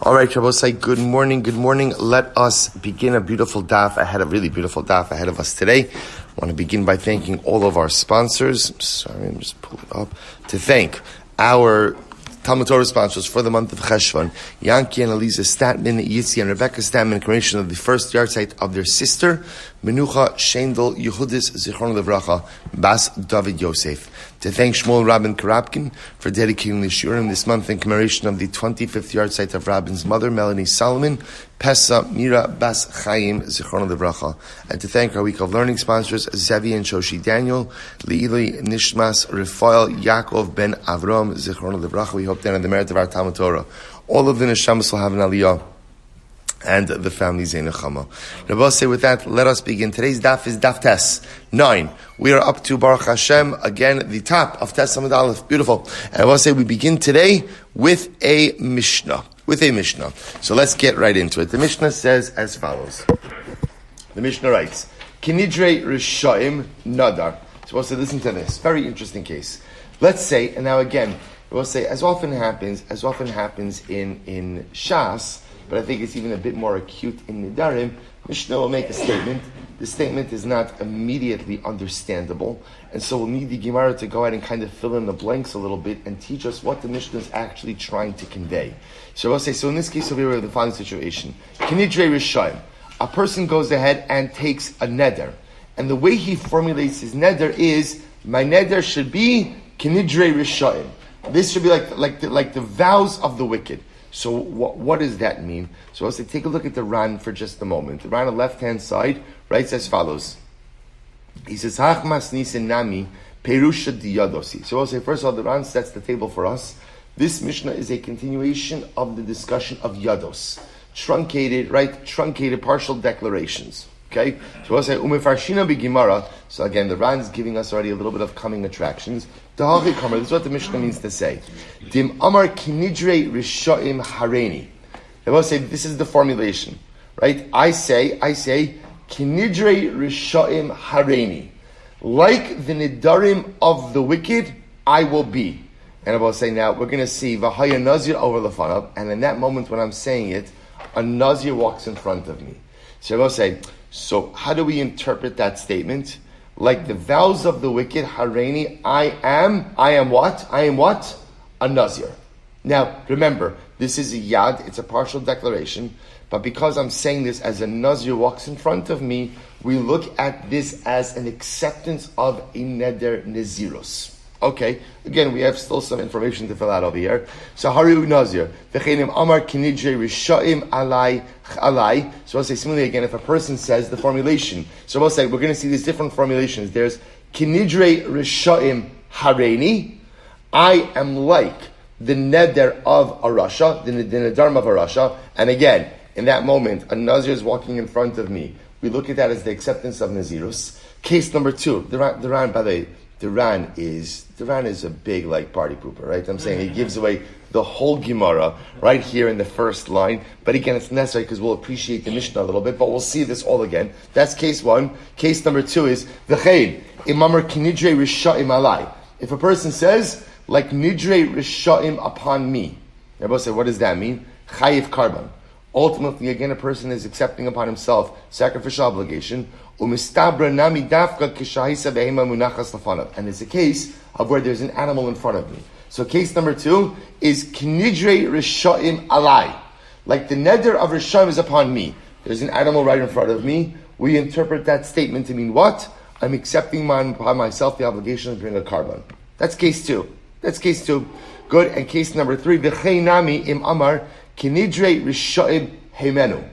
All right, Shabbosai, good morning. Let us begin a beautiful daf ahead of us today. I want to begin by thanking all of our sponsors. Sorry, I'm just pulling it up. To thank our TALMUD TORAH sponsors for the month of Cheshvan, Yanky and Aliza, Statman, Yitzy and Rebecca Statman, in commemoration of the first yarzheit of their sister, Menucha Shaindl Yehudis, Bas Dovid Yosef. To thank Shmuel and Robyn Korobkin for dedicating the Shurim this month in commemoration of the 25th yarzheit of Rabin's mother, Melanie Solomon, Pessa Mira, Bas Chaim, and to thank our week of learning sponsors, Zevi Shoshy Daniel, nishmas, Refoel Yaakov ben Avraham, we hope that in the merit of our TALMUD TORAH, all of the nishmas will have an aliyah, and the family Zainachama. Rabbi say with that, let us begin. Today's daf is daf Tes 9. We are up to Baruch Hashem, again, the top of Tes Samad Aleph. Beautiful. And Rabbi say we begin today with a Mishnah. So let's get right into it. The Mishnah says as follows. The Mishnah writes, Kinidre Rishaim Nadar. So we'll say, listen to this. Very interesting case. Let's say, and now again, we'll say, as often happens in Shas, but I think it's even a bit more acute in Nedarim, Mishnah will make a statement. The statement is not immediately understandable, and so we'll need the Gemara to go ahead and kind of fill in the blanks a little bit and teach us what the Mishnah is actually trying to convey. So I'll say, so in this case, we'll be the following situation. Kinidre Rishayim. A person goes ahead and takes a neder, and the way he formulates his neder is, my neder should be Kinidre Rishayim. This should be like the vows of the wicked. So what does that mean? So I'll say, take a look at the Ran for just a moment. The Ran on the left-hand side writes as follows. He says, Hachmas nisin nami perusha diyadosi. So I'll say, first of all, the Ran sets the table for us. This Mishnah is a continuation of the discussion of yados. Truncated partial declarations. Okay? So I'll say, umefarshina b'gimara. So again, the Ran is giving us already a little bit of coming attractions. This is what the Mishnah means to say. Dim amar kinidre rishaim hareni. I will say this is the formulation, right? I say kinidre rishaim hareni. Like the Nedarim of the wicked, I will be. And I will say now we're going to see v'haya nazir over lefanav, and in that moment when I'm saying it, a nazir walks in front of me. So I will say, so how do we interpret that statement? Like the vows of the wicked, Hareni, I am what? A Nazir. Now, remember, this is a yad, it's a partial declaration, but because I'm saying this as a Nazir walks in front of me, we look at this as an acceptance of a neder nezirus. Okay, again, we have still some information to fill out over here. So, Haru Nazir, V'chenim Amar Kinidre Rishaim Alai. So I'll say similarly again, if a person says the formulation. So I'll say, we're going to see these different formulations. There's Kinidre Rishaim Hareni. I am like the neder of a Rasha, the Nedarim of a Rasha. And again, in that moment, a Nazir is walking in front of me. We look at that as the acceptance of Nazirus. Case number 2, the Ran, by the way, the Ran is a big party pooper, right? I'm saying he gives away the whole Gemara right here in the first line. But again, it's necessary because we'll appreciate the Mishnah a little bit, but we'll see this all again. That's case 1. Case number 2 is V'chein imamar kinidre rishaim alai. If a person says, like nidre rishaim upon me, everybody say, what does that mean? Chayiv karban. Ultimately, again, a person is accepting upon himself sacrificial obligation. And it's a case of where there's an animal in front of me. So case number 2 is Kinidre Rishaim Alai. Like the neder of Rishaim is upon me. There's an animal right in front of me. We interpret that statement to mean what? I'm accepting upon myself the obligation to bring a carbon. That's case 2. Good. And case number 3, V'cheinami im amar Kinidre Rishaim Heimenu.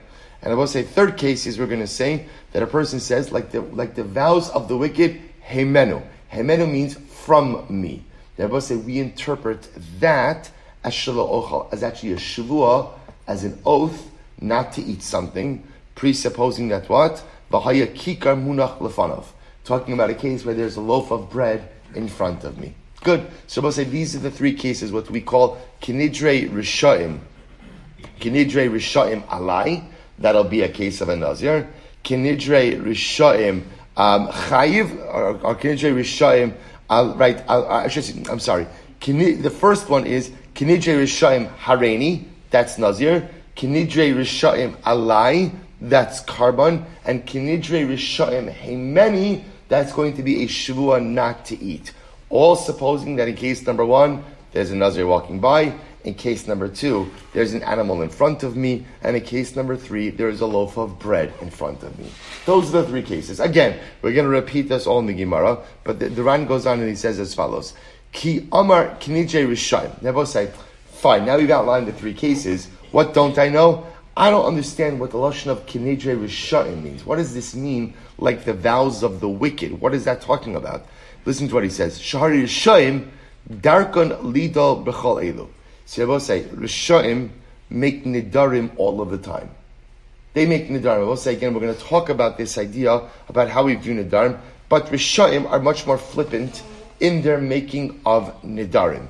And I will say third case is we're going to say that a person says like the vows of the wicked, Heimenu. Heimenu means from me. I will say we interpret that as shelo as actually a shavua, as an oath not to eat something, presupposing that what? V'haya kikar munach lefanav. Talking about a case where there's a loaf of bread in front of me. Good. So we'll say these are the 3 cases, what we call kinidre rishaim. Kinidre rishaim alai. That'll be a case of a Nazir. Kinidre Rishaim Chayiv, or Kinidre Rishaim, I'm sorry. The first one is Kinidre Rishaim Hareni, that's Nazir. Kinidre Rishayim Alai, that's carbon, and Kinidre Rishayim Hemeni, that's going to be a Shavua not to eat. All supposing that in case number 1, there's a Nazir walking by, in case number 2, there's an animal in front of me, and in case number 3, there's a loaf of bread in front of me. Those are the 3 cases. Again, we're going to repeat this all in the Gemara, but the Ran goes on and he says as follows. Ki Amar Kinidre Rishayim. They both say, fine, now we've outlined the 3 cases. What don't I know? I don't understand what the lashon of Kinidre Rishayim means. What does this mean, like the vows of the wicked? What is that talking about? Listen to what he says. Shahari Rishayim, Darkon Lido B'chol Elu. So they both say, Rishayim make Nedarim all of the time. They make Nedarim. We'll say again, we're going to talk about this idea, about how we view Nedarim, but Rishayim are much more flippant in their making of Nedarim.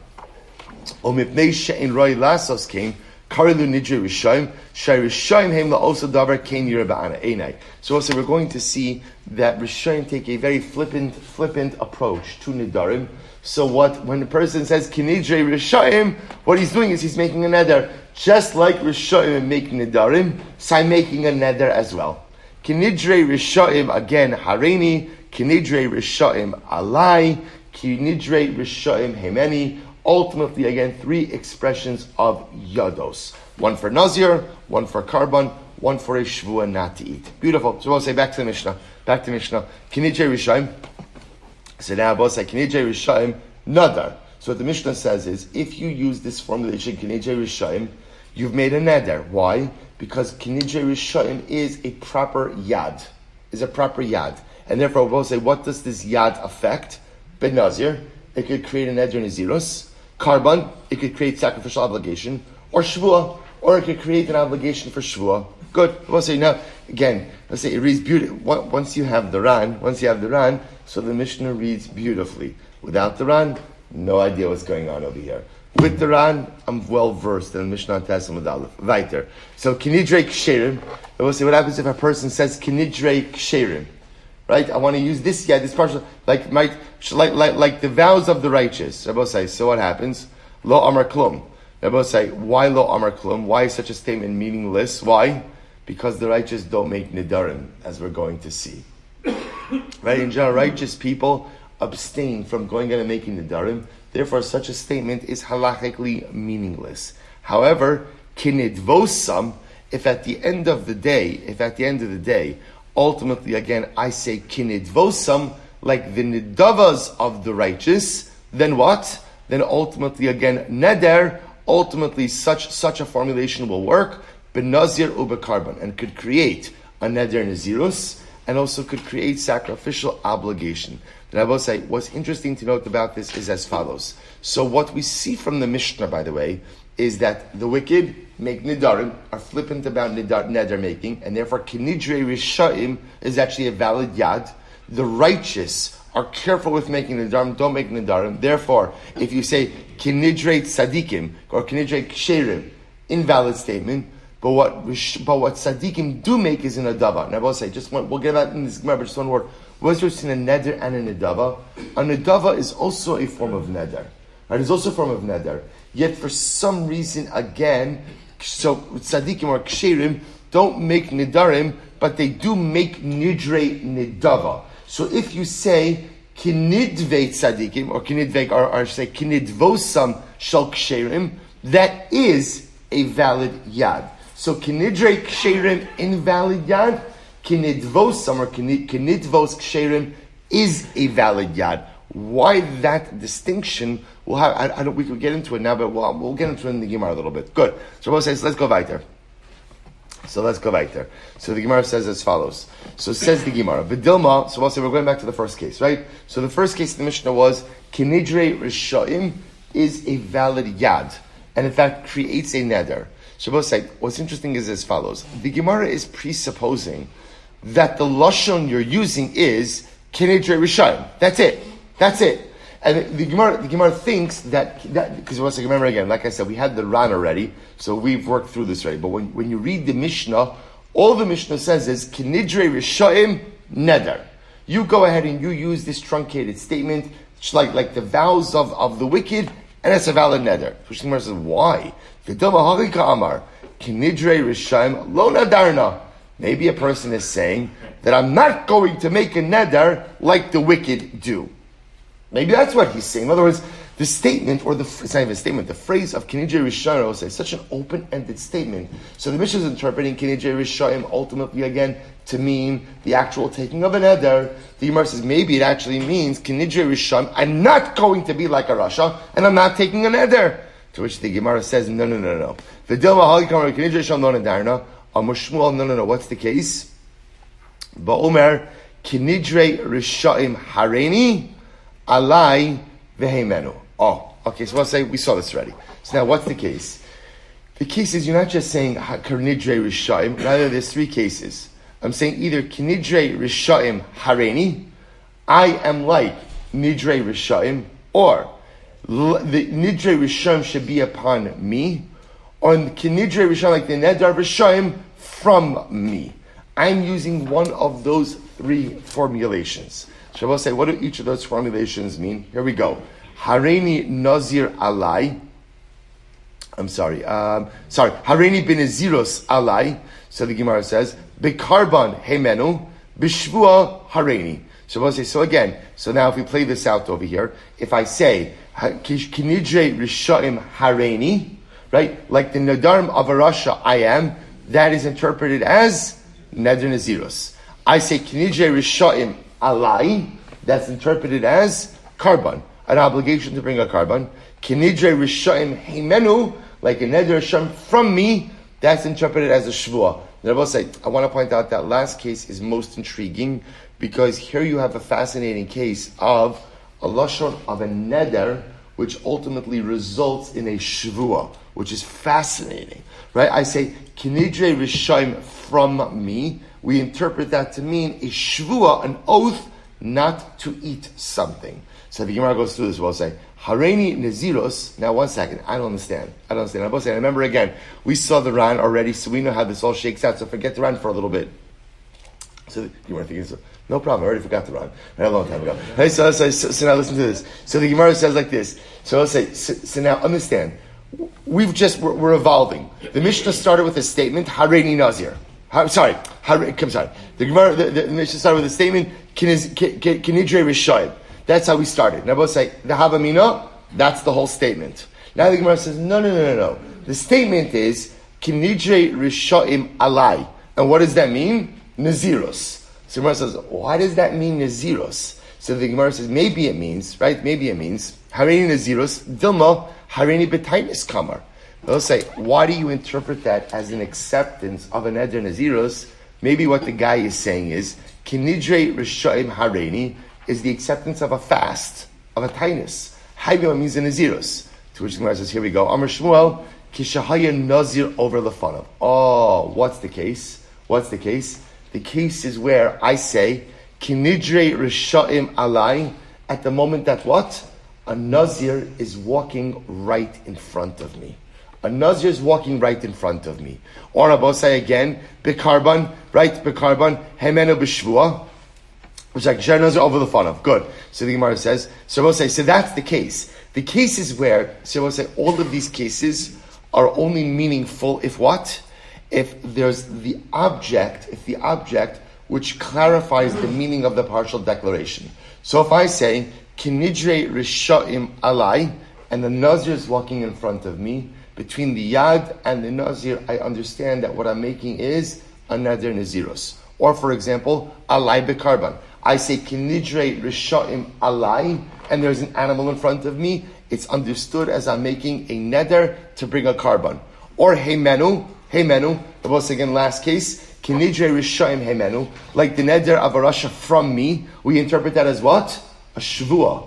O mipnei she'en roi lasos came, karilu nidre Rishayim, shei Rishayim heim la'osa davar kein yireh ba'ana einai. So also we're going to see that Rishayim take a very flippant approach to Nedarim. So when the person says Kinidre Rishayim, what he's doing is he's making a neder. Just like Rishayim make Nedarim, so I'm making a neder as well. Kinidre Rishayim, again, Hareini, Kinidre Rishayim Alai, Kinidre Rishayim Hemeni. Ultimately, again, 3 expressions of yados. 1 for Nazir, 1 for Karban, 1 for a Shvua not to eat. Beautiful. So we'll say back to the Mishnah. Kinidre Rishayim. So now both say Kinidre Rishayim Nadar. So what the Mishnah says is, if you use this formulation Kinidre Rishayim, you've made a neder. Why? Because Kinidre Rishayim is a proper yad. And therefore we'll say, what does this yad affect? Ben Nazir, it could create a neder Nazirus. Karban, it could create sacrificial obligation. Or Shvua, or it could create an obligation for Shvua. Good. We'll say now, again, let's say it reads beautifully. Once you have the Ran, so the Mishnah reads beautifully. Without the Ran, no idea what's going on over here. With the Ran, I'm well versed in Mishnah TALMUD Aleph. Weiter. So Kinidre Ksherim. We'll say what happens if a person says Kinidre Ksherim. Right? I want to use this partial, like the vows of the righteous. Rabbi say, so what happens? Lo Amar Klum. Rabbi say, why Lo Amar Klum? Why is such a statement meaningless? Why? Because the righteous don't make Nedarim, as we're going to see. Right? In general, righteous people abstain from going out and making Nedarim. Therefore, such a statement is halachically meaningless. However, kinidvosam, if at the end of the day, ultimately, again, I say kinidvosam, like the nidavas of the righteous, then what? Then ultimately, again, neder, ultimately such a formulation will work, benazir ubekarban, and could create a neder nazirus, and also could create sacrificial obligation. And I will say, what's interesting to note about this is as follows. So what we see from the Mishnah, by the way, is that the wicked make nidarim, are flippant about neder making, and therefore kinidre rishayim is actually a valid yad. The righteous are careful with making nidarim, don't make nidarim. Therefore, if you say kinidre tzadikim or kinidre ksherim, invalid statement. But what tzadikim do make is an adava. And I will say, we'll get that in this Gemara, but just one word. What's there between a neder and a nedava? A nedava is also a form of neder. Right? It's also a form of neder. Yet for some reason, again, so tzadikim or ksherim don't make nedarim, but they do make nidre nedava. So if you say kinidve tzadikim or kinidve or say kinidvosam shal ksherim, that is a valid yad. So kinidre ksherim invalid yad, kinidvosam or kinidvos ksherim is a valid yad. Why that distinction? We could get into it now, but we'll get into it in the Gemara a little bit. Good. So Rabbi says, let's go weiter. So the Gemara says as follows. So says the Gemara, V'dilma, so we'll say we're going back to the first case, right? So the first case in the Mishnah was, Kinidre Rishayim is a valid yad, and in fact creates a neder. So we'll say, what's interesting is as follows. The Gemara is presupposing that the lashon you're using is Kinidre Rishayim. That's it. And the Gemara thinks that because once again, remember again, like I said, we had the Ran already, so we've worked through this already. But when you read the Mishnah, all the Mishnah says is Kinidre Rishayim Neder. You go ahead and you use this truncated statement, like the vows of the wicked, and it's a valid neder. Which the Gemara says, why? V'dama harika amar kinidrei rishayim lo nadarna. Maybe a person is saying that I'm not going to make a neder like the wicked do. Maybe that's what he's saying. In other words, the statement, or it's not even a statement, the phrase of Kinidrei Rishayim is such an open-ended statement. So the Mishnah is interpreting Kinidrei Rishayim ultimately again to mean the actual taking of an neder. The Gemara says maybe it actually means Kinidrei Rishayim, I'm not going to be like a Rasha, and I'm not taking a neder. To which the Gemara says, no. V'dilma halikam Kinidrei Rishayim lo nedarna. Amar Shmuel, no. What's the case? Ba'omer Kinidrei Rishayim hareini alai v'heimenu. Oh, okay, so I'll say, we saw this already. So now what's the case? The case is, you're not just saying Kinidrei Rishayim, rather there's three cases. I'm saying either Kinidrei Rishayim hareini, I am like Nidrei Rishayim, or the Nidrei Rishayim should be upon me, or Kinidrei Rishayim, like the Nedar Rishayim, from me. I'm using one of those three formulations. So I'll say, what do each of those formulations mean? Here we go. Hareini Nazir Alai. Hareini Benaziros Alai. So the Gemara says, Bekarban Heimenu, Bishvua Hareini. So I'll say, so again, so now if we play this out over here, if I say, Kinidrei Rishayim Hareini, right, like the Nedarim of a Rasha I am, that is interpreted as Neder Naziros. I say Kinidrei Rishayim Alai, that's interpreted as Karban, an obligation to bring a Karban. Kinidrei Rishayim Heimenu, like a Neder Hashem from me, that's interpreted as a Shvuah. And I will say, I want to point out that last case is most intriguing, because here you have a fascinating case of a Lashon of a Neder, which ultimately results in a Shvuah, which is fascinating. Right? I say, Kinidrei Rishayim from me, we interpret that to mean a Shvuah, an oath, not to eat something. So the Gemara goes through this. We'll say, Hareini Naziros. Now, 1 second. I don't understand. I both say, remember again, we saw the Ran already, so we know how this all shakes out. So forget the Ran for a little bit. So you were thinking, so, no problem. I already forgot the Ran. A long time ago. Hey, so now listen to this. So the Gemara says like this. So I'll say, so now understand. We're evolving. The Mishnah started with a statement, Hareini Nazir. The Gemara, the Mishnah started with a statement, Kinidrei Rishayim. That's how we started. Now both say, the Havamina, that's the whole statement. Now the Gemara says, no. The statement is, Kinidrei Rishayim Alai. And what does that mean? Naziros. So the Gemara says, why does that mean Naziros? So the Gemara says, maybe it means, Hareini Naziros, Dilma, Hareini B'tainis Kamar. They'll say, why do you interpret that as an acceptance of an Neder Naziros? Maybe what the guy is saying is, Kinidrei Rishayim Hareini is the acceptance of a fast, of a tainis. Haibim means a Naziros. To which the Gemara says, here we go. Amar Shmuel, Kishahaya Nazir over Lefanav. Oh, what's the case? The case is where I say, Kinidrei Rishayim Alai, at the moment that what? A Nazir is walking right in front of me. A Nazir is walking right in front of me. Or Abosai again, Bekarban, Hemenu B'Shvuah, which is like Ger Nazir over the Fanav. Good. So the Gemara says, so Abosai, so that's the case. The case is where, so Abosai, all of these cases are only meaningful if what? If there's the object which clarifies the meaning of the partial declaration. So if I say, Kinidrei Rishayim Alai, and the Nazir is walking in front of me, between the Yad and the Nazir, I understand that what I'm making is a Neder Naziros. Or for example, Alai Bekarban. I say Kinidrei Rishayim Alai, and there's an animal in front of me, it's understood as I'm making a Neder to bring a Karban. Or Heimenu, once again, last case, Kinidrei Rishayim Heimenu, like the Neder of a Rasha from me, we interpret that as what? A Shvuah.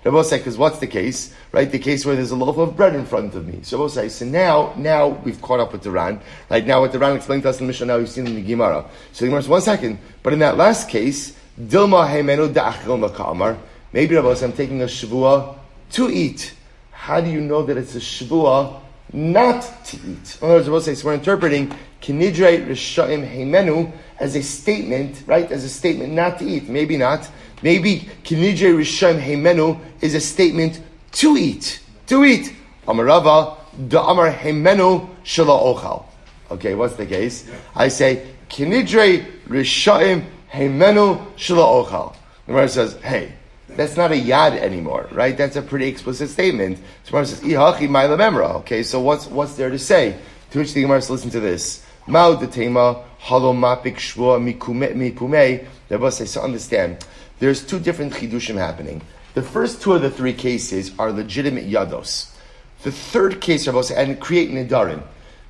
Rabbi say, because what's the case? Right? The case where there's a loaf of bread in front of me. So Rabbi say, so now we've caught up with the Ran. Right now what the Ran explained to us in the Mishnah, now we've seen in the Gemara. So the Gemara says, 1 second. But in that last case, Dilma Heimenu Da'achil Maka'amar, maybe Rabbi say, I'm taking a Shvuah to eat. How do you know that it's a Shvuah not to eat? In other words, Rabbi say, so we're interpreting Kinidrei Rishayim Heimenu as a statement, right? As a statement not to eat. Maybe not. Maybe Kinidrei Rishayim Heimenu is a statement to eat. Amarava, da'amar hemenu shelo ochal. Okay, what's the case? I say, kinidre rishayim hemenu shelo ochal. The Gemara says, hey, that's not a yad anymore, right? That's a pretty explicit statement. The Gemara says, ihachi ma'ila memra. Okay, so what's there to say? To which the Gemara says, listen to this. Ma'u detema halo mapik shvua mipumei. The Rebbe says, so understand, there's two different chidushim happening. The first two of the three cases are legitimate yados. The third case, Rebbe says, and create nedarim.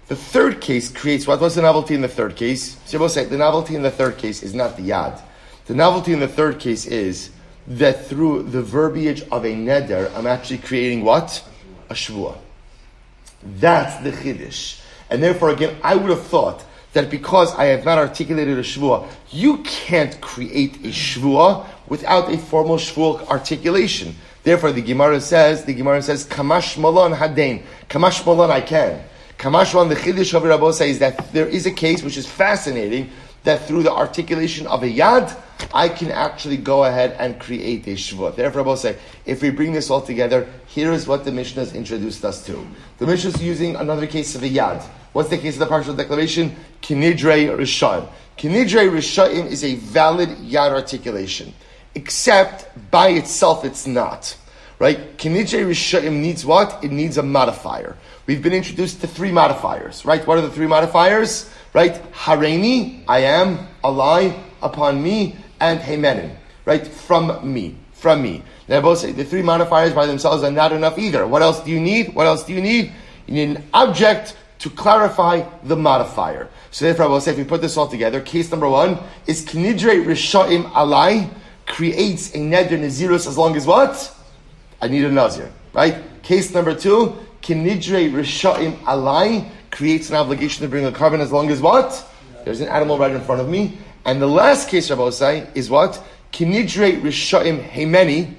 The third case creates what? What's the novelty in the third case? So Rebbe says, the novelty in the third case is not the yad. The novelty in the third case is that through the verbiage of a neder, I'm actually creating what? A shvua. That's the chiddush. And therefore, again, I would have thought that because I have not articulated a shvua, you can't create a shvua without a formal shvua articulation. Therefore, the Gemara says, Kamash Malon Hadain. Kamash Malon I can. Kamash Malon, the chiddush of Rabbi is that there is a case which is fascinating, that through the articulation of a yad, I can actually go ahead and create a shvua. Therefore, Rabbi say, if we bring this all together, here is what the Mishnah has introduced us to. The Mishnah is using another case of a yad. What's the case of the partial declaration? Kinidrei Rishayim. Kinidrei Rishayim is a valid yad articulation, except by itself it's not. Right? Kinidrei Rishayim needs what? It needs a modifier. We've been introduced to three modifiers. Right? What are the three modifiers? Right? Hareini, I am, alai, upon me, and hemenim. Right? From me. Now both say the three modifiers by themselves are not enough either. What else do you need? You need an object to clarify the modifier. So therefore I will say, if we put this all together, case number one is Kinidre Risha'im Alai creates a neder nazirus as long as what? I need a nazir. Right? Case number two, Kinidre Risha'im Alai creates an obligation to bring a carbon as long as what? There's an animal right in front of me. And the last case, Rabbi Osai, is what? Kinidre Risha'im Heimeni.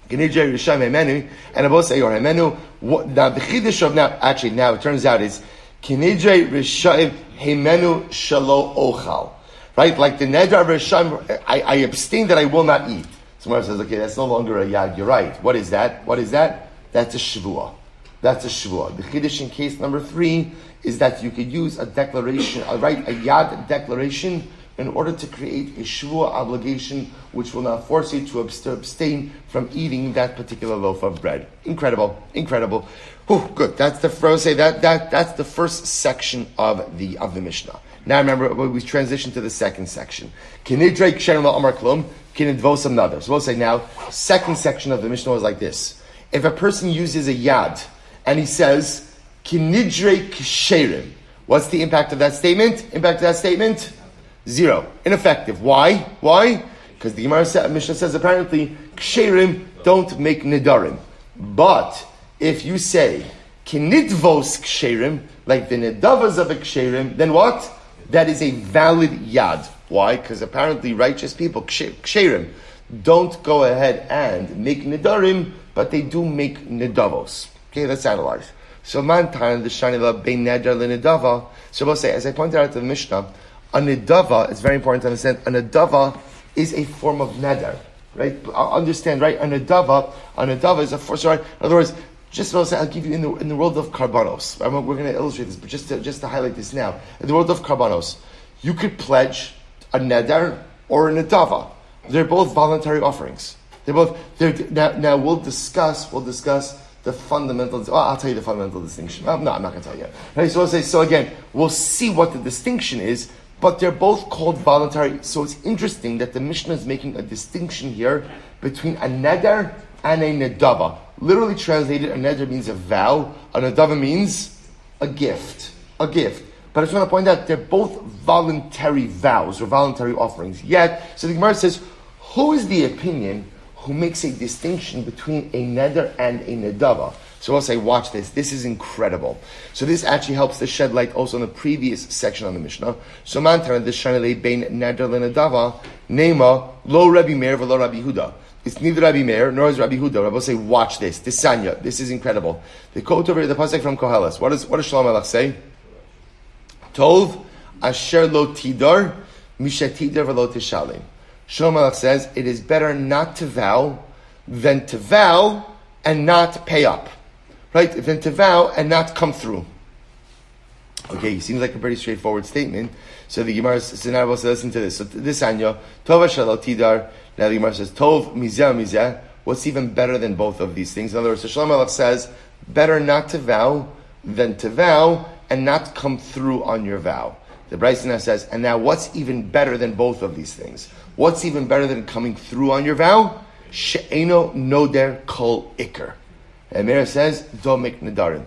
Kinidre Risha'im Heimeni. And Rabbi Osai, or Heimenu. Now, the Chiddush of now it turns out is Kinidre Risha'im Heimenu Shalo Ochal. Right? Like the Neder of Risha'im, I abstain that I will not eat. Someone says, okay, that's no longer a yad. You're right. What is that? That's a shvuah. The Chiddush in case number 3 is that you could use a declaration, a yad declaration, in order to create a shvuah obligation, which will not force you to abstain from eating that particular loaf of bread. Incredible. Whew, good. That's the first. That's the first section of the Mishnah. Now remember, we transition to the second section. Kinidrei ksherim la'amar klum, kinidvos another. So we'll say now, second section of the Mishnah is like this: if a person uses a yad and he says kinidrei ksherim, what's the impact of that statement? 0. Ineffective. Why? Because the Gemara Mishnah says apparently ksherim don't make nedarim. But if you say kinidvos ksherim, like the nedavas of a ksherim, then what? That is a valid yad. Why? Because apparently righteous people, ksherim, don't go ahead and make nedarim, but they do make nedavos. Okay, let's analyze. So mantan the shanila bein neder lenedava. So we'll say, as I pointed out to the Mishnah, a nedava, it's very important to understand, a nedava is a form of neder, right? Understand, right? A nedava is a form, sorry, in other words, just what I'll give you in the world of karbanos. We're going to illustrate this, but just to highlight this now. In the world of karbanos, you could pledge a neder or a nedava. They're both voluntary offerings. Now we'll discuss the fundamental. I'll tell you the fundamental distinction. No, I'm not going to tell you. Right, so we'll say. So again, we'll see what the distinction is. But they're both called voluntary. So it's interesting that the Mishnah is making a distinction here between a neder and a nedava. Literally translated, a neder means a vow. A nedava means a gift. But I just want to point out they're both voluntary vows or voluntary offerings. Yet, so the Gemara says, who is the opinion who makes a distinction between a neder and a nedava? So I'll say, watch this. This is incredible. So this actually helps to shed light also on the previous section on the Mishnah. So mantar the shanale bein neder lenedava nema lo Rabbi Meir v'lo Rabbi Huda. It's neither Rabbi Meir nor is Rabbi Huda. Rabbi will say, watch this. Tisanya. This is incredible. They quote over the pasuk from Koheles. What does Shlomo Melech say? Tov asher lo tidar mishatidar v'lo tishalim. Shlomo Melech says it is better not to vow than to vow and not pay up. right? Than to vow and not come through. Okay, seems like a pretty straightforward statement. So the Gemara says, listen to this. So this anya, Tova Shalal Tidar. Now the Gemara says, Tov Mizeh. What's even better than both of these things? In other words, the Shalom Melech says, better not to vow than to vow and not come through on your vow. The Brayson says, and now what's even better than both of these things? What's even better than coming through on your vow? She'eno noder kol ikar. And Mira says, don't make nedarim.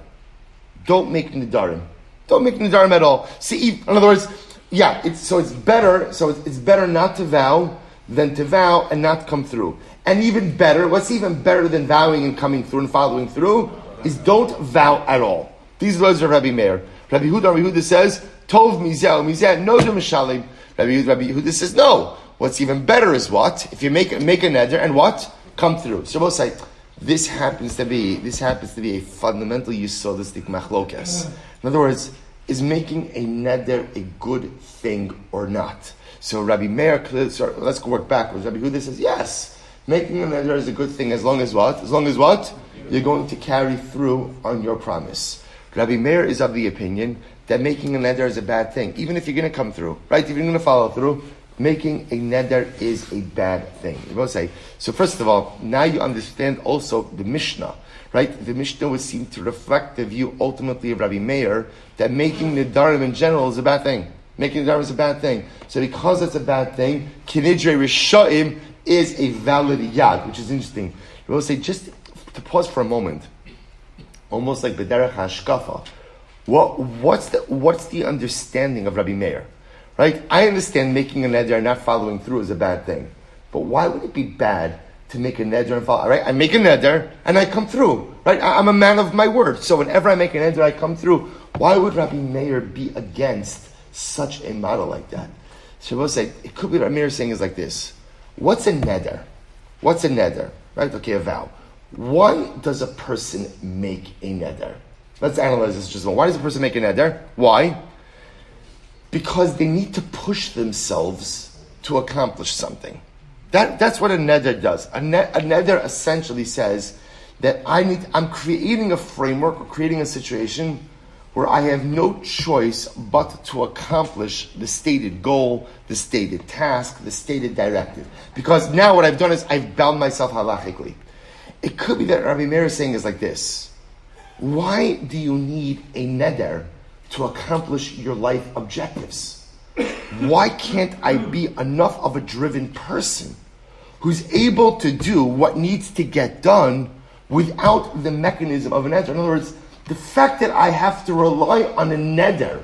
Don't make nedarim. Don't make nedarim at all. See, in other words, it's better not to vow than to vow and not come through. And even better, what's even better than vowing and coming through and following through is don't vow at all. These words are Rabbi Meir. Rabbi Yehuda says, Tov mizeh, no do mishalim. Rabbi Yehuda says, no. What's even better is what? If you make a neder and what? Come through. So both say, this happens to be a fundamental yisodistic machlokes. In other words, is making a neder a good thing or not? So Rabbi Meir, let's go work backwards. Rabbi Yehuda says, yes. Making a neder is a good thing as long as what? As long as what? You're going to carry through on your promise. Rabbi Meir is of the opinion that making a neder is a bad thing. Even if you're going to come through, right? If you're going to follow through, making a neder is a bad thing. You both say. So first of all, now you understand also the Mishnah, right? The Mishnah would seem to reflect the view ultimately of Rabbi Meir that making nedarim in general is a bad thing. Making nedarim is a bad thing. So because it's a bad thing, kinidrei rishaim is a valid yad, which is interesting. We will say, just to pause for a moment, almost like b'derech hashkafa. What's the understanding of Rabbi Meir? Right? I understand making a neder and not following through is a bad thing. But why would it be bad to make a neder and follow? Right? I make a neder and I come through. Right? I'm a man of my word. So whenever I make a neder, I come through. Why would Rabbi Meir be against such a model like that? So we'll say, it could be Rabbi Meir saying is like this. What's a neder? What's a neder? Right? Okay, a vow. Why does a person make a neder? Let's analyze this just a moment. Why does a person make a neder? Why? Because they need to push themselves to accomplish something. That's what a neder does. A neder essentially says that I'm creating a framework or creating a situation where I have no choice but to accomplish the stated goal, the stated task, the stated directive. Because now what I've done is I've bound myself halachically. It could be that Rabbi Meir is saying is like this. Why do you need a neder to accomplish your life objectives? Why can't I be enough of a driven person who's able to do what needs to get done without the mechanism of a neder? In other words, the fact that I have to rely on a neder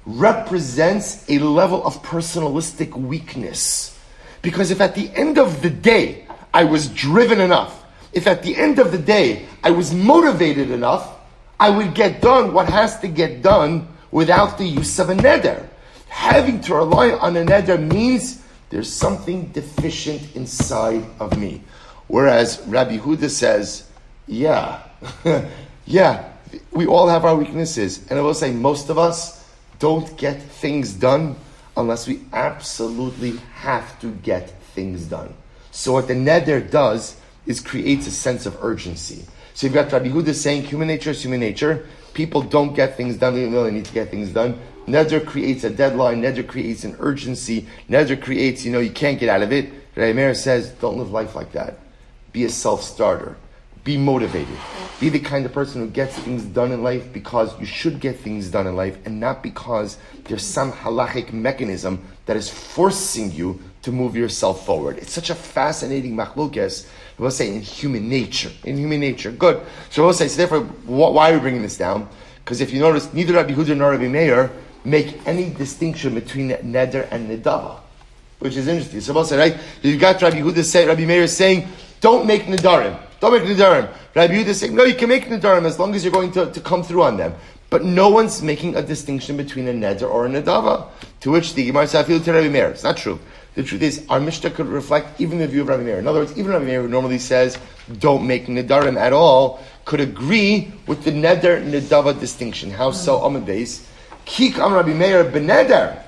represents a level of personalistic weakness. Because if at the end of the day I was driven enough, if at the end of the day I was motivated enough, I would get done what has to get done without the use of a neder. Having to rely on a neder means there's something deficient inside of me. Whereas Rabbi Yehuda says, yeah, we all have our weaknesses. And I will say most of us don't get things done unless we absolutely have to get things done. So what the neder does is creates a sense of urgency. So you've got Rabbi Yehuda saying human nature is human nature. People don't get things done even though they need to get things done. Neder creates a deadline. Neder creates an urgency. Neder creates, you can't get out of it. Rabbi Meir says, don't live life like that. Be a self-starter. Be motivated. Be the kind of person who gets things done in life because you should get things done in life and not because there's some halachic mechanism that is forcing you to move yourself forward. It's such a fascinating machlokes. We'll say in human nature. Good. So we'll say, so therefore, why are we bringing this down? Because if you notice, neither Rabbi Yehuda nor Rabbi Meir make any distinction between neder and nedava, which is interesting. So we'll say, right, you've got Rabbi Meir saying, don't make nedarim. Don't make nedarim. Rabbi Yehuda is saying, no, you can make nedarim as long as you're going to come through on them. But no one's making a distinction between a neder or a nedava. To which the Gemara says, to Rabbi Meir. It's not true. The truth is, our Mishnah could reflect even the view of Rabbi Meir. In other words, even Rabbi Meir, who normally says, don't make nedarim at all, could agree with the neder-nedava distinction. How so? Amud Beis. Kik am Rabbi Meir beneder.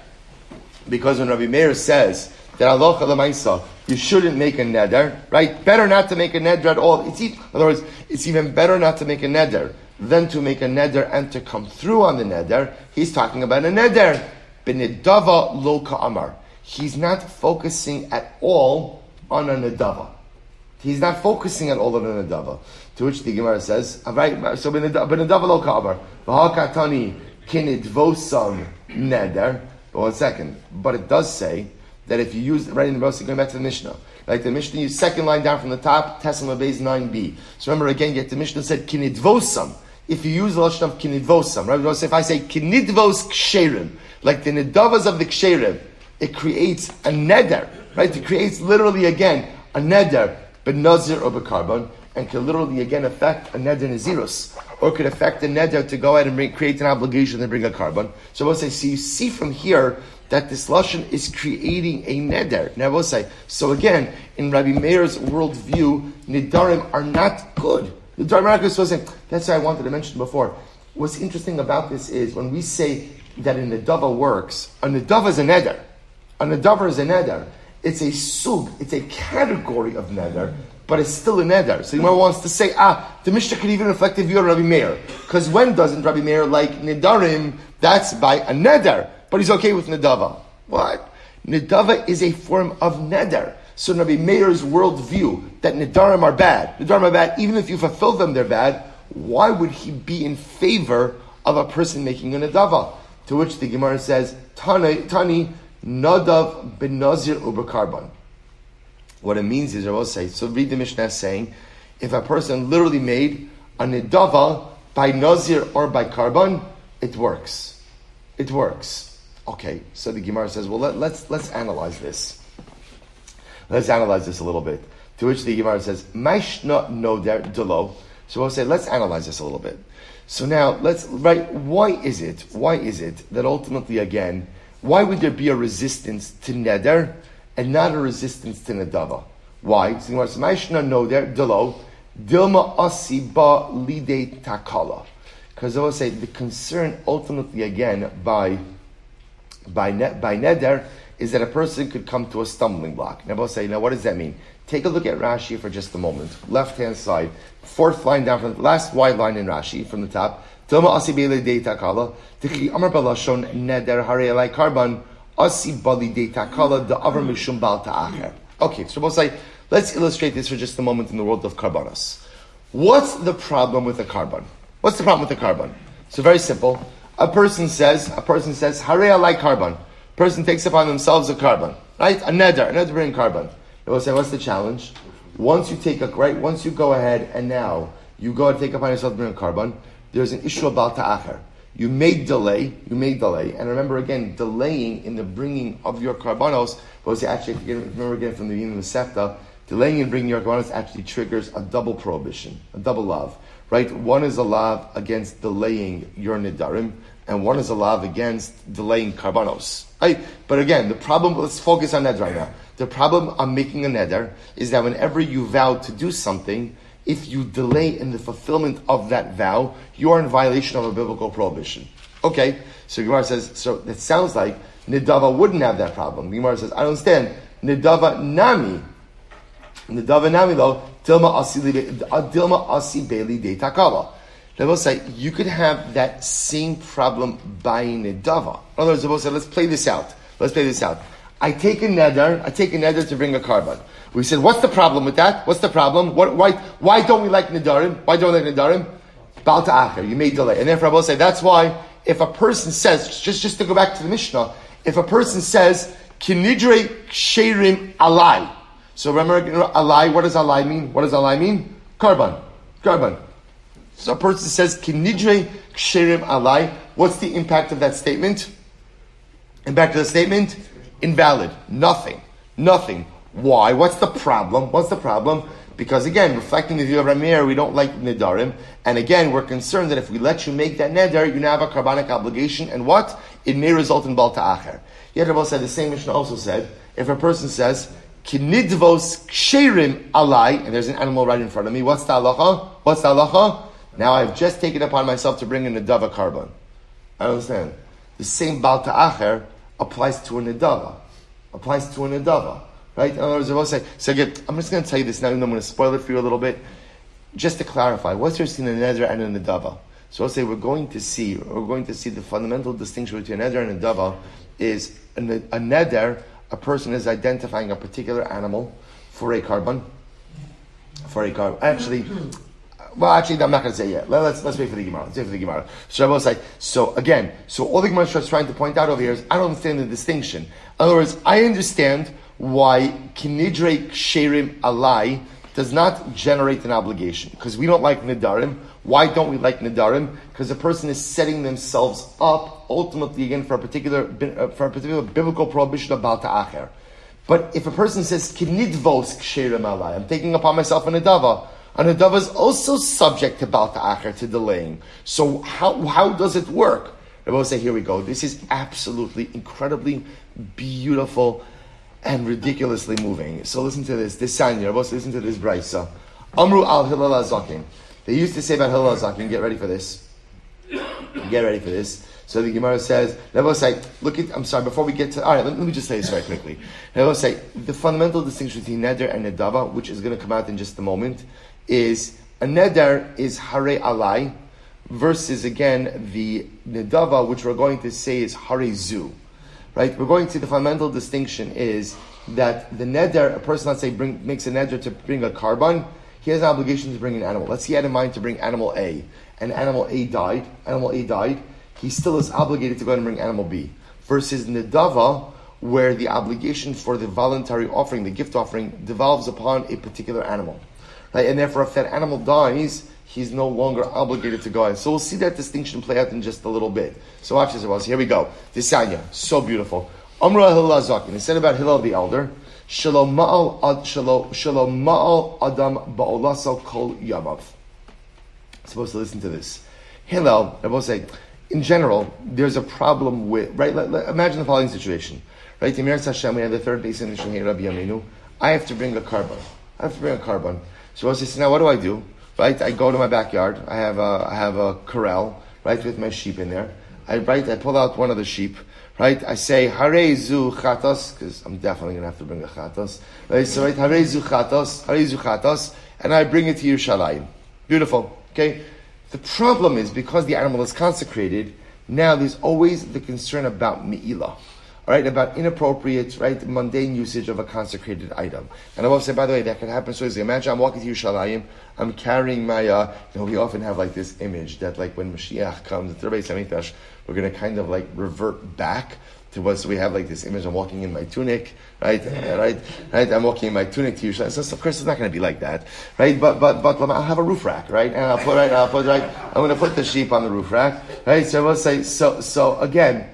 Because when Rabbi Meir says that halacha l'maisa, you shouldn't make a neder, right? Better not to make a neder at all. In other words, it's even better not to make a neder than to make a neder and to come through on the neder, he's talking about a neder. B'nedava lo ka'amar. He's not focusing at all on a nedava. He's not focusing at all on a nedava. To which the Gemara says, right, so b'nedava lo ka'amar. V'ha'katani kinidvosam neder. But 1 second. But it does say that if you use, right in the Rosa, going back to the Mishnah, like the Mishnah, you second line down from the top, Tesla Beis 9b. So remember again, yet the Mishnah said kinidvosam. If you use the lashon of kinidvosam, right? So if I say kinidvos ksherim, like the nedavas of the ksherim, it creates a neder, right? It creates literally again a neder, but nazir or carbon, and can literally again affect a neder nazirus, or could affect a neder to go ahead and create an obligation to bring a carbon. So we'll say, so you see from here that this lashon is creating a neder. Now we'll say, so again, in Rabbi Meir's worldview, nedarim are not good. Nedarim are not good. So that's what I wanted to mention before. What's interesting about this is when we say that a nedava works, a nedava is a neder. A nedava is a neder. It's a sug, it's a category of neder, but it's still a neder. So Yomar wants to say, the Mishnah could even reflect the view of Rabbi Meir. Because when doesn't Rabbi Meir like nedarim? That's by a neder. But he's okay with nedava. What? Nedava is a form of neder. So Rabbi Meir's worldview, that nedarim are bad, even if you fulfill them, they're bad, why would he be in favor of a person making a nedava? To which the Gemara says, Tani nadav benazir uberkarban. What it means is, I will say, so read the Mishnah saying, if a person literally made a nedava by nazir or by karban, it works. It works. Okay, so the Gemara says, well, let's analyze this. Let's analyze this a little bit. To which the Gemara says, Maishna noder delo. So we'll say, let's analyze this a little bit. So now, why is it that ultimately, again, why would there be a resistance to neder and not a resistance to nedava? Why? So the Gemara says, Maishna noder delo, dilma asi ba lide takala. Because I will say, the concern ultimately, again, by neder is that a person could come to a stumbling block. Now, we'll say, now what does that mean? Take a look at Rashi for just a moment. Left-hand side, fourth line down from the last wide line in Rashi from the top. Tilma asi beile de takala. Tikli amar balashon neder hare elai karban asi bali de takala the avar mishum bal ta'acher. Okay, so we'll say, let's illustrate this for just a moment in the world of karbanos. What's the problem with the carbon? What's the problem with the carbon? So very simple. A person says, hare alai carbon. Person takes upon themselves a carbon, right? A neder bring carbon. They will say, what's the challenge? Once you go ahead and now you go and take upon yourself to bring a carbon, there's an issue about ta'acher. You may delay, and remember again, delaying in the bringing of your carbonos, but actually, if you remember again from the beginning of the Sefta, delaying in bringing your carbonos actually triggers a double prohibition, a double lav. Right? One is a lav against delaying your nedarim, and one is a lav against delaying karbanos. Right? But again, the problem, let's focus on that right now. The problem on making a neder is that whenever you vow to do something, if you delay in the fulfillment of that vow, you are in violation of a biblical prohibition. Okay, so Gemara says, so it sounds like Nedava wouldn't have that problem. The Gemara says, I don't understand. Nedava nami though, Dilma asi beli de takala. They will say, you could have that same problem by Nedava. In other words, they will say, let's play this out. I take a neder to bring a carbon. We said, what's the problem with that? What's the problem? Why don't we like Nedarim? Bal ta'acher, you may delay. And therefore I will say, that's why, if a person says, just to go back to the Mishnah, if a person says, kinidre ksherim alai. So remember, alai, what does alai mean? Carbon. So a person says, kinidre ksherim alai. What's the impact of that statement? Impact of the statement? Invalid. Nothing. Why? What's the problem? Because again, reflecting the view of Ramir, we don't like nedarim, and again, we're concerned that if we let you make that neder, you now have a carbonic obligation, and what? It may result in bal ta'acher. Yet Rabbi said, the same Mishnah also said, if a person says, kinidvos ksherim alai, and there's an animal right in front of me, what's the halacha? Now I've just taken upon myself to bring in a nedava carbon. I don't understand. The same bal ta'acher applies to a nedava. Right? In other words, I will say, so again, I'm just going to tell you this now, and I'm going to spoil it for you a little bit. Just to clarify, what's there seen a neder and a nedava? So I'll say we're going to see the fundamental distinction between a neder and a dava is a neder, a person is identifying a particular animal for a carbon. Actually, I'm not going to say yet. Let's wait for the Gemara. So I will say, so all the Gemara is trying to point out over here is, I don't understand the distinction. In other words, I understand why kinidre ksherim alai does not generate an obligation. Because we don't like Nedarim. Why don't we like Nedarim? Because a person is setting themselves up, ultimately, again, for a particular biblical prohibition of Bal Ta'acher. But if a person says, kinidvos ksherim alai, I'm taking upon myself an Nedava, and Nedava is also subject to Bal Ta'acher, to delaying. So how does it work? I will say, here we go. This is absolutely, incredibly beautiful and ridiculously moving. So listen to this. This Sanya, listen to this Braisa. Amru al Hillel HaZaken. They used to say about Hillel HaZaken, get ready for this. So the Gemara says, before we get to, all right, let me just say this very quickly. I will say, the fundamental distinction between Neder and Nedava, which is going to come out in just a moment, is a Neder is Hare Alai, versus again, the Nedava, which we're going to say is Hare Zu. Right? We're going to see the fundamental distinction is that the Neder, a person, let's say, makes a Neder to bring a carbon, he has an obligation to bring an animal. Let's say he had in mind to bring animal A, and animal A died, he still is obligated to go and bring animal B. Versus Nedava, where the obligation for the voluntary offering, the gift offering, devolves upon a particular animal. Right? And therefore, if that animal dies, he's no longer obligated to go in. So we'll see that distinction play out in just a little bit. So watch this. Here we go. This Sanya, so beautiful. Amra Hillel HaZaken. He said about Hillel the elder, Shalom ma'al adam ba'olasal kol yamav. Supposed to listen to this. Hillel, I will say, in general, there's a problem with, right? Imagine the following situation. Right? In Menucha Shaindl, we have the third base in the Rabbi Yaminu. I have to bring a carbon. So I say, now what do? Right? I go to my backyard. I have a corral, right, with my sheep in there. I pull out one of the sheep. Right? I say, Hare zu chatos, because I'm definitely going to have to bring a chatos. Right? So, right, Hare zu chatos, and I bring it to Yerushalayim. Beautiful. Okay? The problem is, because the animal is consecrated, now there's always the concern about me'ilah. Alright, about inappropriate, right, mundane usage of a consecrated item. And I will say, by the way, that can happen so easily. Imagine I'm walking to Yerushalayim, I'm carrying my, we often have like this image that like when Mashiach comes, the Beis HaMikdash, we're going to kind of like revert back to what, so we have like this image, I'm walking in my tunic, right, I'm walking in my tunic to Yerushalayim. So of course it's not going to be like that, right, but I'll have a roof rack, right, and I'm going to put the sheep on the roof rack, right, so I will say, so again,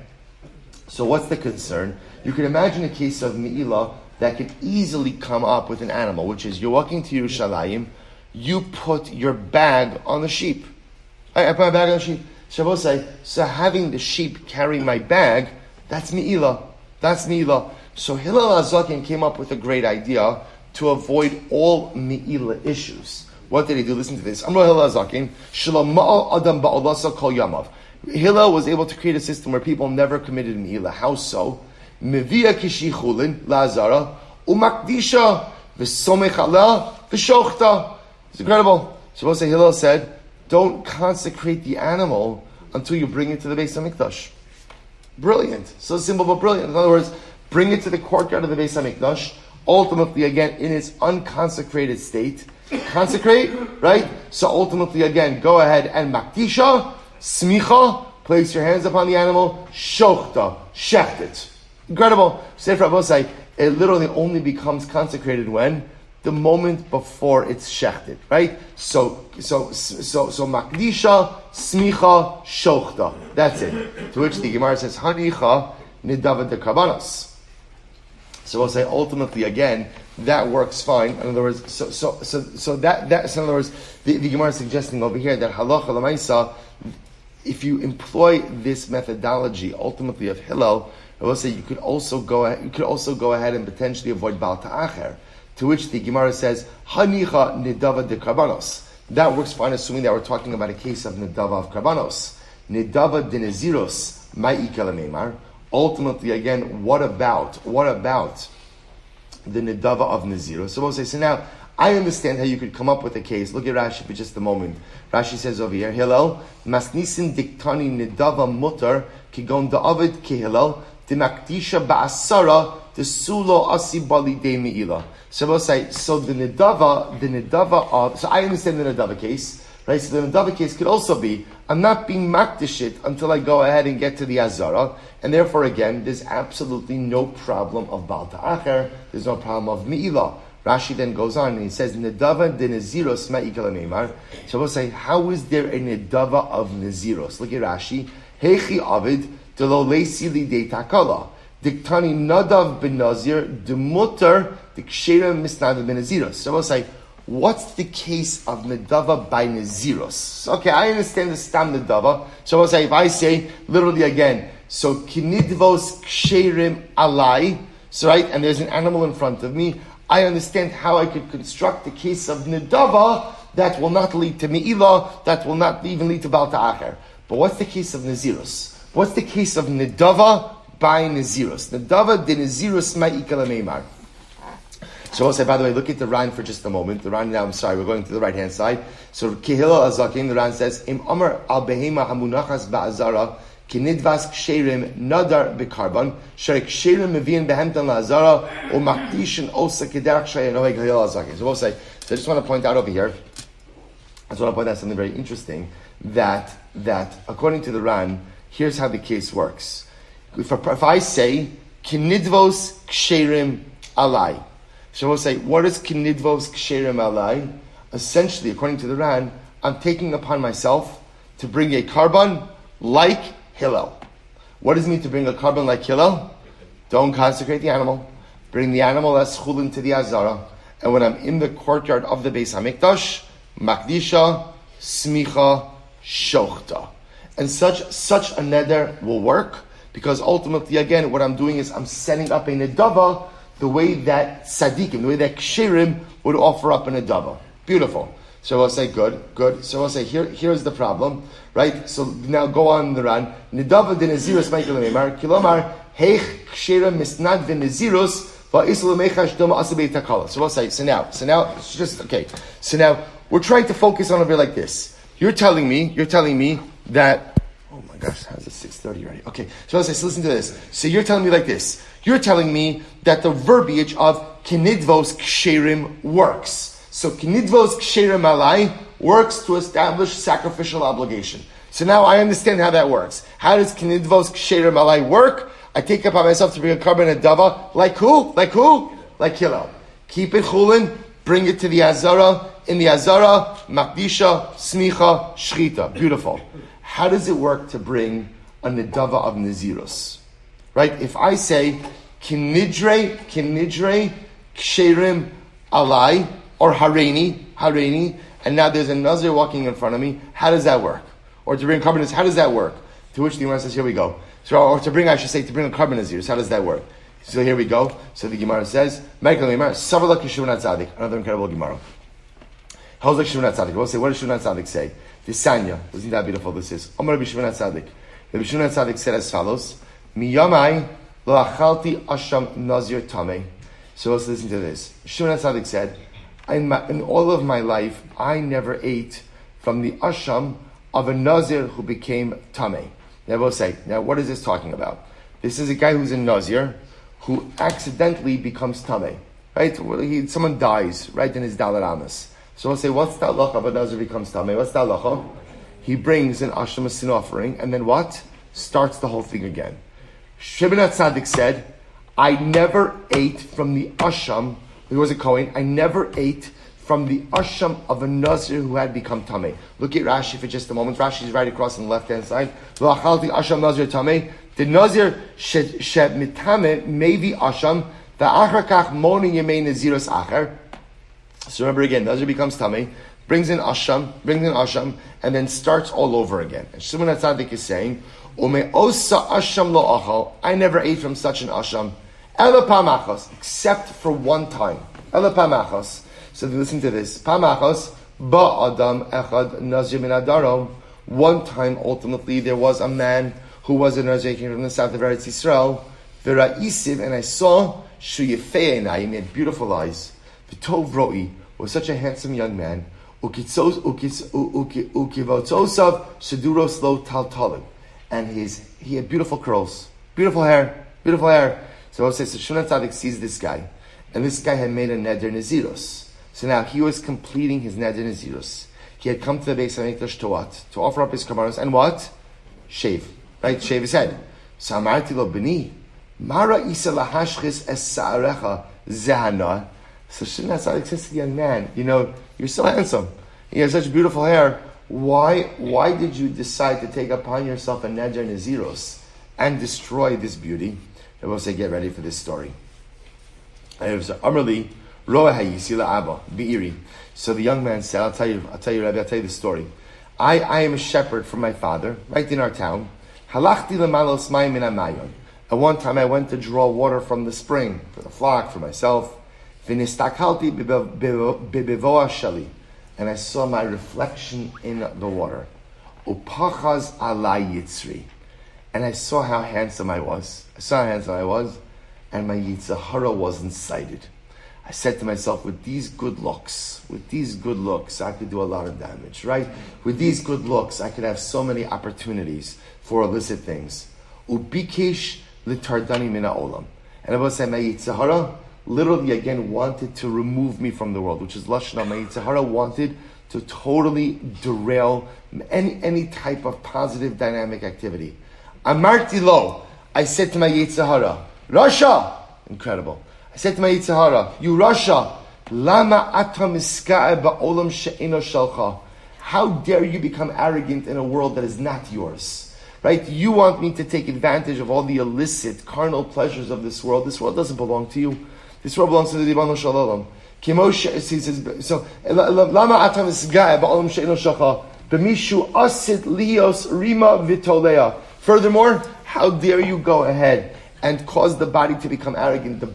so what's the concern? You can imagine a case of me'ilah that could easily come up with an animal, which is you're walking to Yerushalayim, you put your bag on the sheep. I put my bag on the sheep. Shabbos say, so having the sheep carry my bag, that's me'ilah. So Hillel HaZaken came up with a great idea to avoid all me'ilah issues. What did he do? Listen to this. Amar Hillel HaZaken, Shalom ma'al adam ba'olasa kol yamav. Hillel was able to create a system where people never committed me'ilah. How so? Mevia kishichulin la'azara umakdisha v'somech ala v'shochta. It's incredible. So we'll say Hillel said, don't consecrate the animal until you bring it to the Beis HaMikdash. Brilliant. So simple but brilliant. In other words, bring it to the courtyard of the Beis HaMikdash, ultimately again in its unconsecrated state. Consecrate, right? So ultimately again, go ahead and makdisha, smicha, place your hands upon the animal, shochta, shecht it. Incredible. Sefer Avosai, it literally only becomes consecrated when? The moment before it's shechted, right? So makdisha, smicha, shochta. That's it. To which the Gemara says, hanicha nidava de karbanos. So we'll say ultimately again, that works fine. In other words, so in other words, the Gemara is suggesting over here that halacha l'maisa, if you employ this methodology ultimately of Hillel, I will say you could also go ahead and potentially avoid Bal Ta'acher. To which the Gemara says, hanicha nidava de karbanos. That works fine, assuming that we're talking about a case of nidava of karbanos. Nidava de neziros ma'ikala neimar. Ultimately, again, what about the nidava of Nazirah? So we'll say, so now, I understand how you could come up with a case. Look at Rashi for just a moment. Rashi says over here, Hillel, Masnisin diktani nedava mutar, kigon da'avid ki Hillel, dimakdisha ba'asara, desulo asi bali de me'ila. So we'll say, so the nedava of, so I understand the nedava case, right? So the nedava case could also be, I'm not being makdishit until I go ahead and get to the azara, and therefore again, there's absolutely no problem of bal ta'acher, there's no problem of me'ila. Rashi then goes on and he says, Nedava de Naziros ma'ikal neimar. So we'll say, how is there a Nedava of Naziros? Look at Rashi. Hechi avid de lo leisi li de takala. Diktani nadav ben nazir de mutter dikshera misnadav ben Naziros. So we'll say, what's the case of Nedava by Naziros? Okay, I understand the stam Nedava. So we'll say, if I say, literally again, so kinidvos ksherim alai, so right, and there's an animal in front of me, I understand how I could construct the case of Nedava that will not lead to Me'ilah, that will not even lead to Bal Ta'acher. But what's the case of Nazirus? What's the case of Nedava by Nazirus? Nedava de Nazirus ma'ikal neimar. So I'll say, by the way, look at the Ran for just a moment. The Ran now, I'm sorry, we're going to the right-hand side. So Kehila Azakim, the Ran says, Im Amar al behema hamunachas ba'azara, Kinidvas ksherim nadar bekarban sharik ksherim mevian behemtan lazara or makdishin osa kederach shayin oeg hayal azaki. So we'll say. So I just want to point out over here. I just want to point out something very interesting. That according to the Ran, here's how the case works. If I say kinidvos ksherim alai, so we'll say, what is kinidvos ksherim alai? Essentially, according to the Ran, I'm taking upon myself to bring a karban like Hillel. What does it mean to bring a carbon like Hillel? Don't consecrate the animal. Bring the animal as chulin to the azara. And when I'm in the courtyard of the Beis HaMikdash, makdisha, smicha, shochta. And such a neder will work, because ultimately, again, what I'm doing is I'm setting up a nedava the way that tzaddikim, the way that kshirim would offer up a nedava. Beautiful. So I'll say, good. So I'll say, here's the problem, right? So now go on the Ran. Nedava de Naziros ma'ikal neimar, kilomar, heich kshera misnad ve Naziros, va'islu mechash doma asabei takala. So I'll say, so now, it's just, okay. So now, we're trying to focus on a bit like this. You're telling me that, oh my gosh, how's it 6:30 already? Okay, so I'll say, so listen to this. So you're telling me like this. You're telling me that the verbiage of kinidvos ksherim works. So kinidvos ksherim alai works to establish sacrificial obligation. So now I understand how that works. How does kinidvos ksherim alai work? I take upon myself to bring a carbon nedava. Like who? Like Hillel. Keep it chulin, bring it to the azara. In the azara, makdisha, smicha, shchita. Beautiful. How does it work to bring a nedava of Naziros? Right? If I say kinidre ksherim alai, or Hareini, and now there's a Nazir walking in front of me, how does that work? Or to bring carbon, how does that work? To which the Gemara says, here we go. So, or to bring a carbon Nazirs, how does that work? So here we go. So the Gemara says, another incredible Gemara. How's like Shivnat Tzadik? We'll say, what does Shivnat Tzadik say? This Sanya, isn't that beautiful this is? Omar Rabbi Shivnat Tzadik. Rabbi Shivnat Tzadik said as follows, Miyamai lo achalti asham nazir tameh. So let's listen to this. Shivnat Tzadik said, in all of my life, I never ate from the asham of a nazir who became tameh. Now we'll say, now what is this talking about? This is a guy who's a nazir who accidentally becomes tameh, right? Someone dies, right, in his dalar amas. So we'll say, what's the halacha of a nazir becomes tameh? What's the halacha? He brings an asham, a sin offering, and then what? Starts the whole thing again. Shivnat Tzadik said, I never ate from the asham. He was a Kohen. I never ate from the asham of a nazir who had become tameh. Look at Rashi for just a moment. Rashi is right across on the left-hand side. Lo achalti asham nazir tameh. The nazir she mitame maybe asham. The achar kach moni yemei naziros acher. So remember again, nazir becomes tameh, brings in asham, and then starts all over again. And Shimon HaTzadik is saying, Ume osa asham lo achal. I never ate from such an asham. Ela pamachos, except for one time. Ela pamachos. So listen to this. Pamachos, ba adam echad nazir min adarom. One time, ultimately, there was a man who was a nazir from the south of Eretz Yisrael. V'ra'isiv, and I saw shu yefei einayim, he had beautiful eyes. V'tov ro'i, was such a handsome young man. Ukivotzosav Shaduros Lo Taltalim. And he had beautiful curls, beautiful hair. So Shmuel Tzaddik sees this guy, and this guy had made a neder naziros. So now he was completing his neder naziros. He had come to the Beis Hamikdash to offer up his korbanos and what? Shave, right? Shave his head. So Amarti lo b'ni, Mara isa lahashchis es sa'arecha zehana. So Shmuel Tzaddik says to the young man, you're so handsome. You have such beautiful hair. Why did you decide to take upon yourself a neder naziros and destroy this beauty? I will say, get ready for this story. So the young man said, I'll tell you, Rabbi, I'll tell you the story. I am a shepherd for my father, right in our town. At one time I went to draw water from the spring for the flock, for myself. And I saw my reflection in the water. And I saw how handsome I was. And my Yitzhahara wasn't sighted. I said to myself, with these good looks, I could do a lot of damage, right? With these good looks, I could have so many opportunities for illicit things. Ubikesh litardani mina olam. And I was saying, my Yitzhahara literally again wanted to remove me from the world, which is Lashna. My Yitzhahara wanted to totally derail any type of positive dynamic activity. Amarti lo, I said to my Yitzhahara, Rasha, incredible. I said to my Yitzhahara, you Rasha, lama ata miska'e ba'olam she'eno shalcha. How dare you become arrogant in a world that is not yours? Right? You want me to take advantage of all the illicit, carnal pleasures of this world. This world doesn't belong to you. This world belongs to the Ribbono Shel Olam. So, lama ata miska'e ba'olam she'eno shalcha. B'mishu asit lios rima vitolea. Furthermore, how dare you go ahead and cause the body to become arrogant? The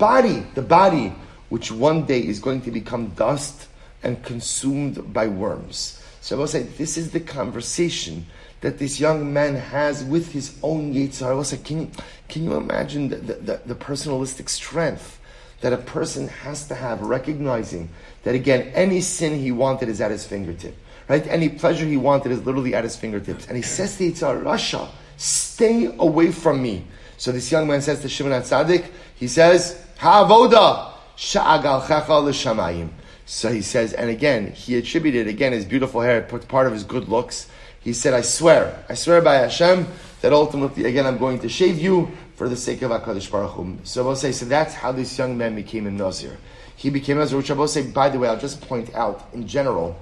body, which one day is going to become dust and consumed by worms. So I will say, this is the conversation that this young man has with his own Yitzhar. I will say, can you imagine the personalistic strength that a person has to have, recognizing that again, any sin he wanted is at his fingertip, right? Any pleasure he wanted is literally at his fingertips. And he says to Yitzhar, Rasha, stay away from me. So this young man says to Shimon HaTzadik, he says, Ha'avoda sha'agalchecha l'shamayim. So he says, and again, he attributed again his beautiful hair, part of his good looks. He said, I swear by Hashem that ultimately, again, I'm going to shave you for the sake of HaKadosh Baruch Hu. So I will say, so that's how this young man became a Nazir. He became a Nazir, which I will say, by the way, I'll just point out, in general,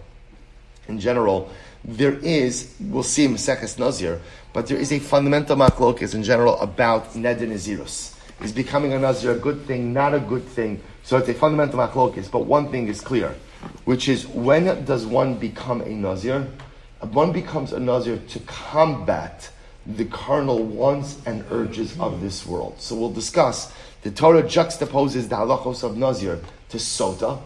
there is, we'll see in Maseches Nazir, but there is a fundamental machlokas in general about neder nazirus. Is becoming a Nazir a good thing, not a good thing? So it's a fundamental machlokas, but one thing is clear, which is, when does one become a Nazir? One becomes a Nazir to combat the carnal wants and urges of this world. So we'll discuss, the Torah juxtaposes the halachos of Nazir to Sota.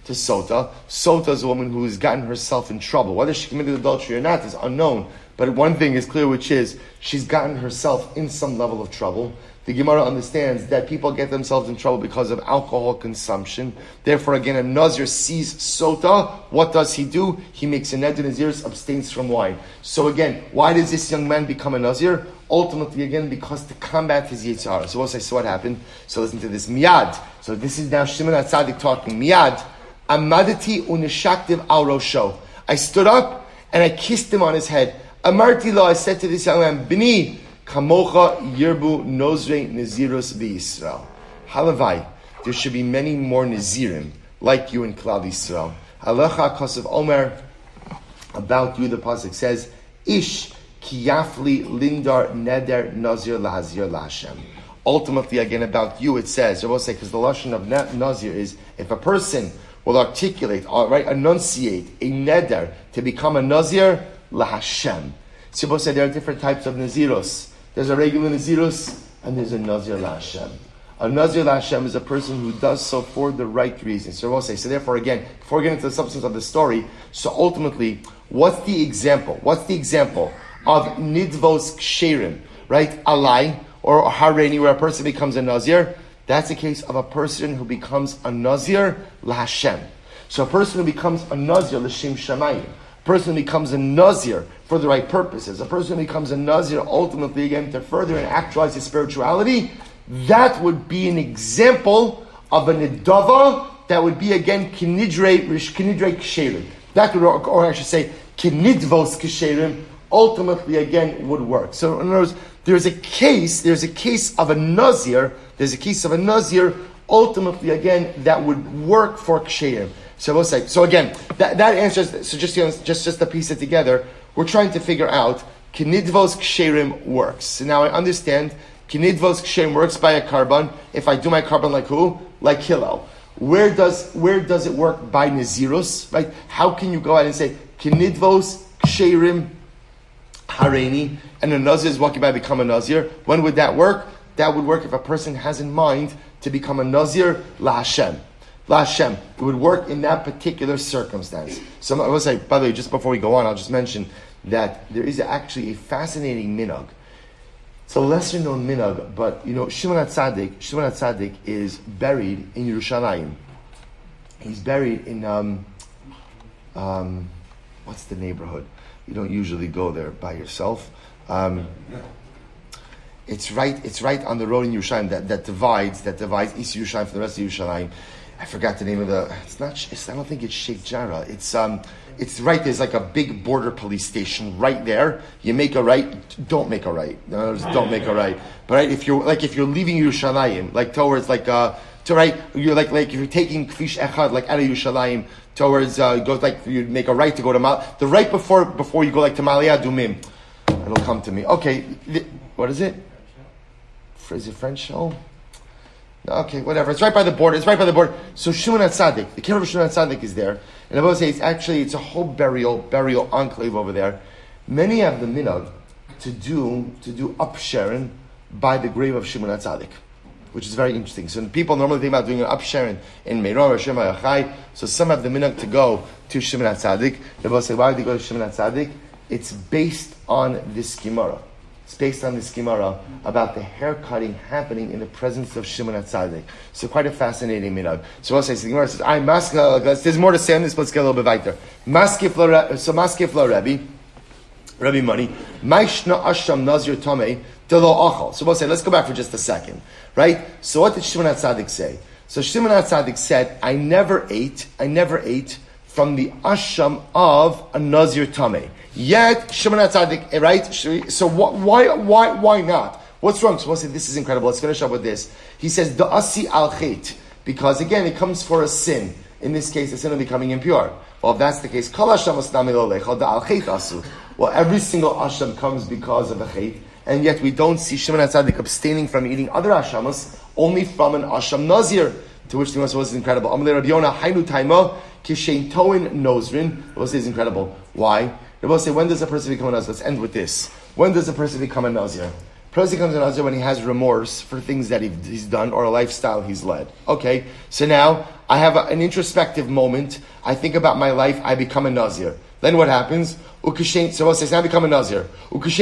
Sota is a woman who has gotten herself in trouble. Whether she committed adultery or not is unknown. But one thing is clear, which is she's gotten herself in some level of trouble. The Gemara understands that people get themselves in trouble because of alcohol consumption. Therefore, again, a Nazir sees Sota. What does he do? He makes a neder naziris, abstains from wine. So again, why does this young man become a Nazir? Ultimately, again, because to combat his Yitzhar. So we'll say, so what happened? So listen to this. Miyad. So this is now Shimon HaTzadik talking. Miyad. Amadati unishaktiv al rosho. I stood up and I kissed him on his head. Amarti lo, I said to this young man, B'ni, kamocha yirbu nozre nazirus v'Yisrael. Halavai, there should be many more nazirim like you in Klal Yisrael. Halacha kosav omer, about you the pasuk says, Ish kiyafli lindar neder nazir lahazir laHashem. Ultimately, again, about you it says, I will say, because the lashon of nazir is, if a person will articulate, enunciate a neder to become a nazir laHashem. So we'll say there are different types of naziros. There's a regular nazirus and there's a nazir laHashem. A nazir laHashem is a person who does so for the right reasons. So we'll say, so therefore again, before we get into the substance of the story, so ultimately, what's the example? What's the example of nidvos ksherim, right? Alai or hareni, where a person becomes a nazir? That's the case of a person who becomes a nazir laHashem. So a person who becomes a nazir l'shem shamayim, a person who becomes a nazir for the right purposes, a person who becomes a nazir ultimately again to further and actualize his spirituality, that would be an example of a nedava that would be again kinidrei ksherim. That would, or I should say, kinidvos ksherim, ultimately again would work. So in other words, there's a case of a nazir, ultimately again that would work for ksherim. So we'll say, so again, that answers, so just to piece it together, we're trying to figure out, kinidvos ksherim works. So now I understand, kinidvos ksherim works by a carbon, if I do my carbon like who? Like Hillel. Where does it work by Nazirus? Right? How can you go out and say Kinidvos Ksherim Hareini and a Nazir is walking by become a Nazir? When would that work? That would work if a person has in mind to become a Nazir La Hashem. La Hashem. It would work in that particular circumstance. So I will say, by the way, just before we go on, I'll just mention that there is actually a fascinating minhag. It's a lesser known minhag, but Shimon HaTzadik is buried in Yerushalayim. He's buried in what's the neighborhood? You don't usually go there by yourself. It's right on the road in Yerushalayim that divides East Yerushalayim from the rest of Yerushalayim. I forgot the name of the. I don't think it's Sheikh Jarrah. It's right. There's like a big border police station right there. You make a right, don't make a right. No, don't make a right. But right, if you're leaving Yerushalayim, like towards you're like if you're taking Kfish Echad like out of Yerushalayim towards goes like you make a right to go to the right before you go like to Maliyah Dumim. It'll come to me. Okay, what is it? Is it French? Oh. Okay, whatever. It's right by the border. So Shimon HaTzadik, the care of Shimon HaTzadik is there. And I will say it's a whole burial enclave over there. Many have the minhag to do upsharon by the grave of Shimon HaTzadik, which is very interesting. So people normally think about doing an upsharon in Meirah or Shem HaYachai. So some have the minhag to go to Shimon HaTzadik. They will say, why do they go to Shimon HaTzadik? It's based on this Gemara. It's based on this Gemara about the haircutting happening in the presence of Shimon HaTzadik. So quite a fascinating minhag. So also the Gemara says, "I'm maskef." There's more to say on this, but let's get a little bit weiter. Maskef la Rabbi Money. Maishna asham nazir tomei delo achal. So we'll say, let's go back for just a second, right? So what did Shimon HaTzadik say? So Shimon HaTzadik said, I never ate from the asham of a nazir tomei. Yet Shimon HaTzadik, right? So why not? What's wrong? So we'll say this is incredible. Let's finish up with this. He says the asi al chet, because again it comes for a sin. In this case, the sin of becoming impure. Well, if that's the case, kol asham asnami lo lechol da al chet asu. Well, every single asham comes because of a chet, and yet we don't see Shimon HaTzadik abstaining from eating other ashamas, only from an asham nazir. To which the Gemara was incredible. Amalei Rabbi Yonah hainu taima kishein toin nozrin. We'll say is incredible. Why? We'll say, when does a person become a nazir? Let's end with this. When does a person become a nazir? A person becomes a nazir when he has remorse for things that he's done or a lifestyle he's led. Okay, so now I have an introspective moment. I think about my life. I become a nazir. Then what happens? So we'll say, now I become a nazir. What's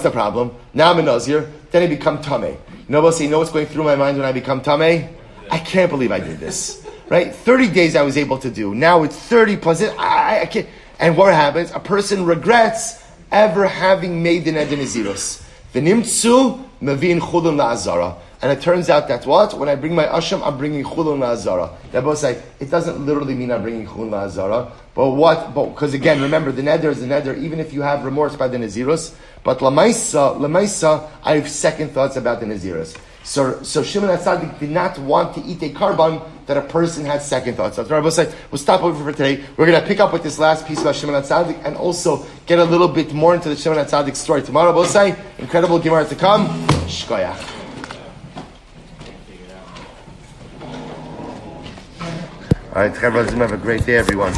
the problem? Now I'm a nazir. Then I become tameh. We'll say, you know what's going through my mind when I become tameh? I can't believe I did this. Right? 30 days I was able to do. Now it's 30 plus. I can't. And what happens? A person regrets ever having made the Neder Nazirus. V'nimtzu mevin chulun la'azara. And it turns out that what? When I bring my asham, I'm bringing chulun la'azara. They both say, it doesn't literally mean I'm bringing chulun la'azara. But what? Because again, remember, the Neder is the Neder, even if you have remorse by the Nazirus. But lamaisa, I have second thoughts about the Nazirus. So Shimon HaTzadik did not want to eat a carbon that a person had second thoughts. So Rabbi said, we'll stop over for today. We're going to pick up with this last piece about Shimon HaTzadik and also get a little bit more into the Shimon HaTzadik story tomorrow. We'll say, incredible Gemara to come. Shkoyach. All right, have a great day, everyone.